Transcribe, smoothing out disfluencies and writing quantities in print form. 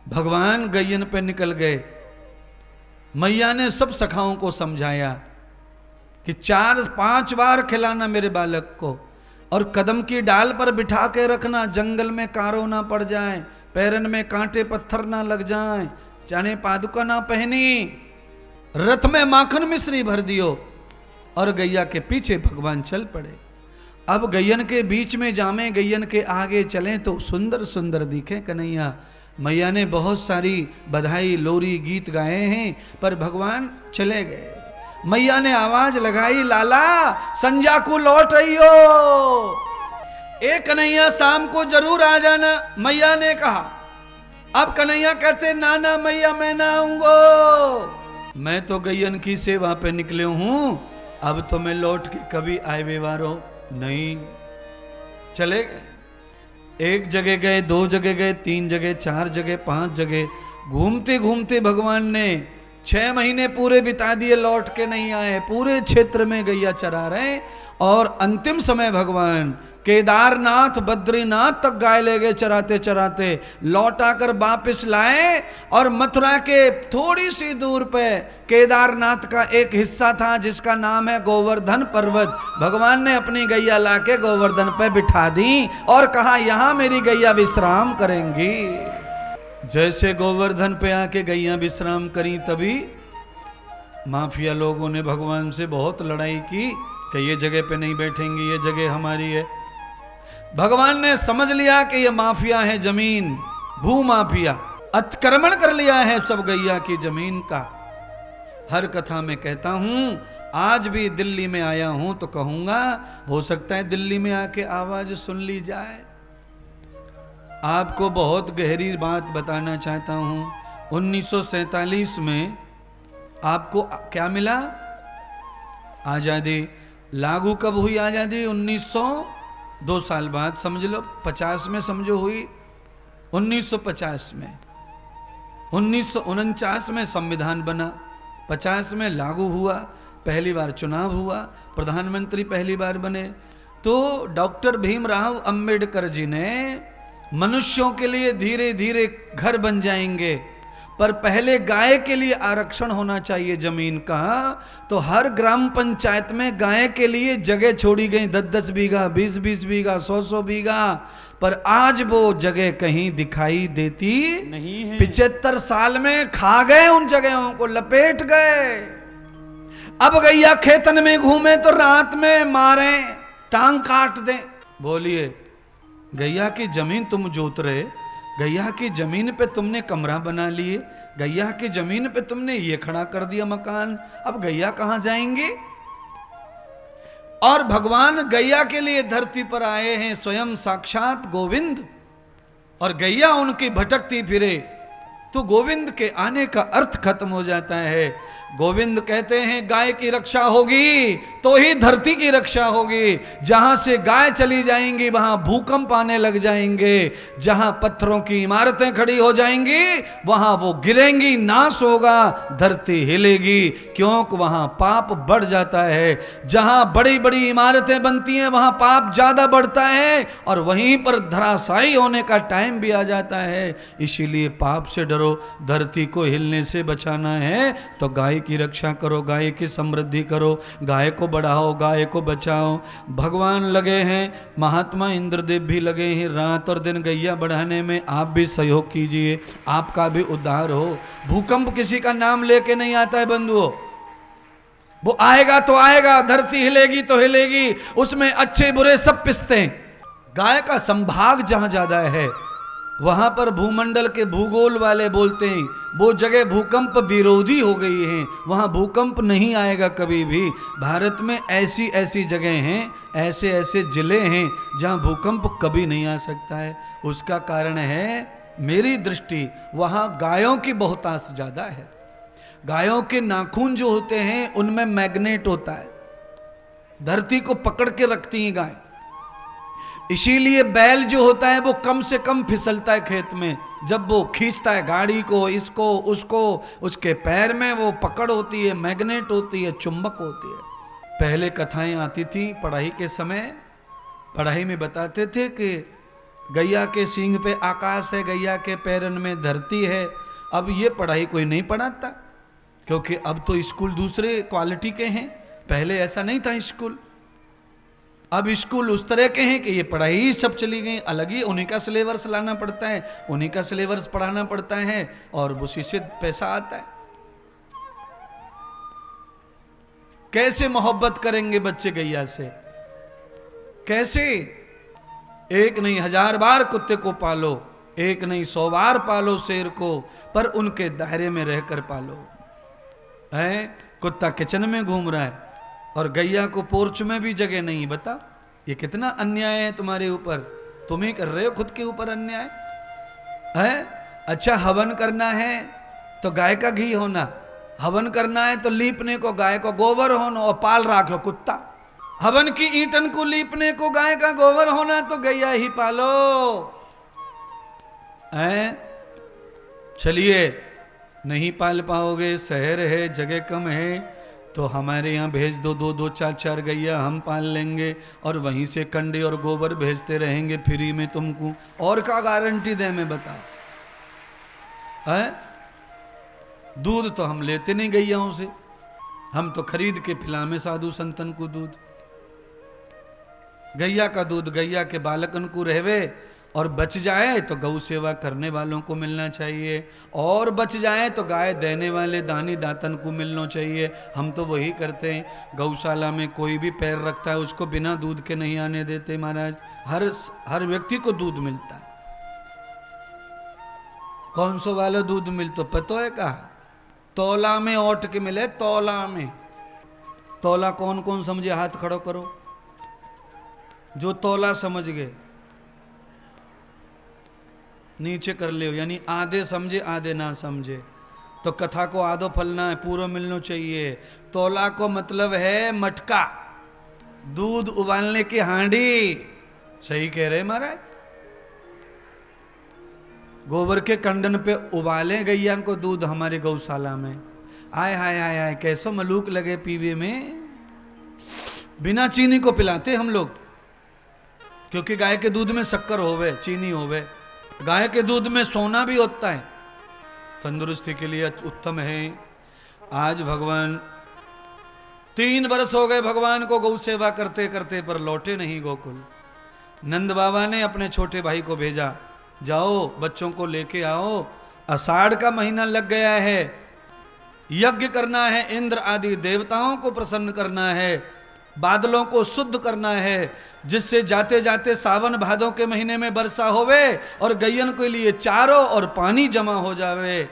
भगवान गैयन पे निकल गए। मैया ने सब सखाओं को समझाया कि 4-5 बार खिलाना मेरे बालक को, और कदम की डाल पर बिठा के रखना, जंगल में कारो ना पड़ जाए, पैरन में कांटे पत्थर ना लग जाए, चाहे पादुका ना पहनी, रथ में माखन मिश्री भर दियो। और गैया के पीछे भगवान चल पड़े। अब गैयन के बीच में जामे, गैयन के आगे चलें तो सुंदर सुंदर दिखे कन्हैया। मैया ने बहुत सारी बधाई लोरी गीत गाए हैं, पर भगवान चले गए। मैया ने आवाज लगाई, लाला संजा को लौट रही हो, एक कन्हैया शाम को जरूर आ जाना। मैया ने कहा। अब कन्हैया कहते, नाना मैया मैं ना आऊंगो, मैं तो गैयन की सेवा पे निकले हूं, अब तो मैं लौट के कभी आए बेवारो नहीं। चले गए। एक जगह गए, 2 जगह गए, 3 जगह, 4 जगह, 5 जगह, घूमते घूमते भगवान ने 6 महीने पूरे बिता दिए, लौट के नहीं आए। पूरे क्षेत्र में गैया चरा रहे, और अंतिम समय भगवान केदारनाथ बद्रीनाथ तक गाय ले गए चराते चराते, लौटाकर वापस लाए। और मथुरा के थोड़ी सी दूर पे केदारनाथ का एक हिस्सा था जिसका नाम है गोवर्धन पर्वत। भगवान ने अपनी गैया लाके गोवर्धन पे बिठा दी और कहा, यहां मेरी गैया विश्राम करेंगी। जैसे गोवर्धन पे आके गैया विश्राम करी, तभी माफिया लोगों ने भगवान से बहुत लड़ाई की कि ये जगह पे नहीं बैठेंगी, ये जगह हमारी है। भगवान ने समझ लिया कि ये माफिया है, जमीन भू माफिया, अतिक्रमण कर लिया है सब गैया की जमीन का। हर कथा में कहता हूं, आज भी दिल्ली में आया हूं तो कहूंगा, हो सकता है दिल्ली में आके आवाज सुन ली जाए। आपको बहुत गहरी बात बताना चाहता हूं। 1947 में आपको क्या मिला? आजादी। लागू कब हुई आजादी? 2 साल बाद, समझ लो 50 में समझो हुई, 1950 में। 1949 में संविधान बना, 50 में लागू हुआ, पहली बार चुनाव हुआ, प्रधानमंत्री पहली बार बने। तो डॉक्टर भीमराव अंबेडकर जी ने मनुष्यों के लिए धीरे धीरे घर बन जाएंगे, पर पहले गाय के लिए आरक्षण होना चाहिए जमीन का। तो हर ग्राम पंचायत में गाय के लिए जगह छोड़ी गई, 10-10 बीघा, 20-20 बीघा, 100-100 बीघा। पर आज वो जगह कहीं दिखाई देती नहीं है। 75 साल में खा गए उन जगहों को, लपेट गए। अब गैया खेतन में घूमे तो रात में मारे, टांग काट दें। बोलिए, गैया की जमीन तुम जोत रहे, गैया की जमीन पे तुमने कमरा बना लिए, गैया की जमीन पे तुमने ये खड़ा कर दिया मकान, अब गैया कहां जाएंगे? और भगवान गैया के लिए धरती पर आए हैं, स्वयं साक्षात गोविंद, और गैया उनकी भटकती फिरे तो गोविंद के आने का अर्थ खत्म हो जाता है। गोविंद कहते हैं, गाय की रक्षा होगी तो ही धरती की रक्षा होगी। जहां से गाय चली जाएंगी वहां भूकंप आने लग जाएंगे, जहां पत्थरों की इमारतें खड़ी हो जाएंगी वहां वो गिरेंगी, नाश होगा, धरती हिलेगी, क्योंकि वहां पाप बढ़ जाता है। जहां बड़ी बड़ी इमारतें बनती हैं वहां पाप ज्यादा बढ़ता है, और वहीं पर धराशायी होने का टाइम भी आ जाता है। इसीलिए पाप से डरो, धरती को हिलने से बचाना है तो गाय की रक्षा करो, गाय की समृद्धि करो, गाय को बढ़ाओ, गाय को बचाओ। भगवान लगे हैं, महात्मा इंद्रदेव भी लगे हैं रात और दिन गैया बढ़ाने में। आप भी सहयोग कीजिए, आपका भी उद्धार हो। भूकंप किसी का नाम लेके नहीं आता है बंधुओं, वो आएगा तो आएगा, धरती हिलेगी तो हिलेगी, उसमें अच्छे बुरे सब पिसते हैं। गाय का संभाग जहां ज्यादा है वहां पर भूमंडल के भूगोल वाले बोलते हैं वो जगह भूकंप विरोधी हो गई है, वहां भूकंप नहीं आएगा कभी भी। भारत में ऐसी ऐसी जगह हैं, ऐसे ऐसे जिले हैं जहां भूकंप कभी नहीं आ सकता है। उसका कारण है, मेरी दृष्टि वहां गायों की बहुतांश ज्यादा है। गायों के नाखून जो होते हैं उनमें मैग्नेट होता है, धरती को पकड़ के रखती हैं गाय। इसीलिए बैल जो होता है वो कम से कम फिसलता है खेत में। जब वो खींचता है गाड़ी को, इसको उसको, उसके पैर में वो पकड़ होती है, मैग्नेट होती है, चुंबक होती है। पहले कथाएं आती थी पढ़ाई के समय, पढ़ाई में बताते थे कि गैया के सींग पे आकाश है, गैया के पैरन में धरती है। अब ये पढ़ाई कोई नहीं पढ़ाता, क्योंकि अब तो स्कूल दूसरे क्वालिटी के हैं, पहले ऐसा नहीं था स्कूल। अब स्कूल उस तरह के हैं कि ये पढ़ाई ही सब चली गई, अलग ही उन्हीं का सिलेबस लाना पड़ता है, उन्हीं का सिलेबस पढ़ाना पड़ता है और उसी से पैसा आता है। कैसे मोहब्बत करेंगे बच्चे गैया से? कैसे? एक नहीं 1000 बार कुत्ते को पालो, एक नहीं 100 बार पालो शेर को, पर उनके दायरे में रहकर पालो। है कुत्ता किचन में घूम रहा है और गैया को पोर्च में भी जगह नहीं। बता ये कितना अन्याय है तुम्हारे ऊपर, तुम ही कर रहे हो खुद के ऊपर अन्याय है। अच्छा हवन करना है तो गाय का घी होना, हवन करना है तो लीपने को गाय को गोबर होना और पाल राखो कुत्ता। हवन की ईंटन को लीपने को गाय का गोबर होना तो गैया ही पालो। चलिए नहीं पाल पाओगे, शहर है, जगह कम है, तो हमारे यहाँ भेज दो 2-2 4-4 गैया, हम पाल लेंगे और वहीं से कंडे और गोबर भेजते रहेंगे फ्री में तुमको। और क्या गारंटी दे मैं बता? है दूध तो हम लेते नहीं गैयाओं से, हम तो खरीद के पिलामे साधु संतन को दूध। गैया का दूध गैया के बालकन को रहवे, और बच जाए तो गौ सेवा करने वालों को मिलना चाहिए, और बच जाए तो गाय देने वाले दानी दातन को मिलना चाहिए। हम तो वही करते हैं। गौशाला में कोई भी पैर रखता है उसको बिना दूध के नहीं आने देते महाराज। हर व्यक्ति को दूध मिलता है। कौन सो वाला दूध मिलता पता है? कहा तौला में ओट के मिले, तौला में। तौला कौन कौन समझे? हाथ खड़ो करो जो तौला समझ गए, नीचे कर ले। यानी आधे समझे आधे ना समझे तो कथा को आधो फलना है, पूरा मिलना चाहिए। तौला को मतलब है मटका, दूध उबालने की हांडी। सही कह रहे महाराज। गोबर के कंडन पे उबाले गैया को दूध हमारे गौशाला में। आय हाय हाय हाय कैसो मलूक लगे पीवे में। बिना चीनी को पिलाते हम लोग, क्योंकि गाय के दूध में शक्कर होवे, चीनी होवे। गाय के दूध में सोना भी होता है, तंदुरुस्ती के लिए उत्तम है। आज भगवान 3 वर्ष हो गए भगवान को गौ सेवा करते करते, पर लौटे नहीं गोकुल। नंद बाबा ने अपने छोटे भाई को भेजा, जाओ बच्चों को लेके आओ, आषाढ़ का महीना लग गया है, यज्ञ करना है, इंद्र आदि देवताओं को प्रसन्न करना है, बादलों को शुद्ध करना है, जिससे जाते जाते सावन भादों के महीने में वर्षा होवे और गैयन के लिए चारों और पानी जमा हो जावे।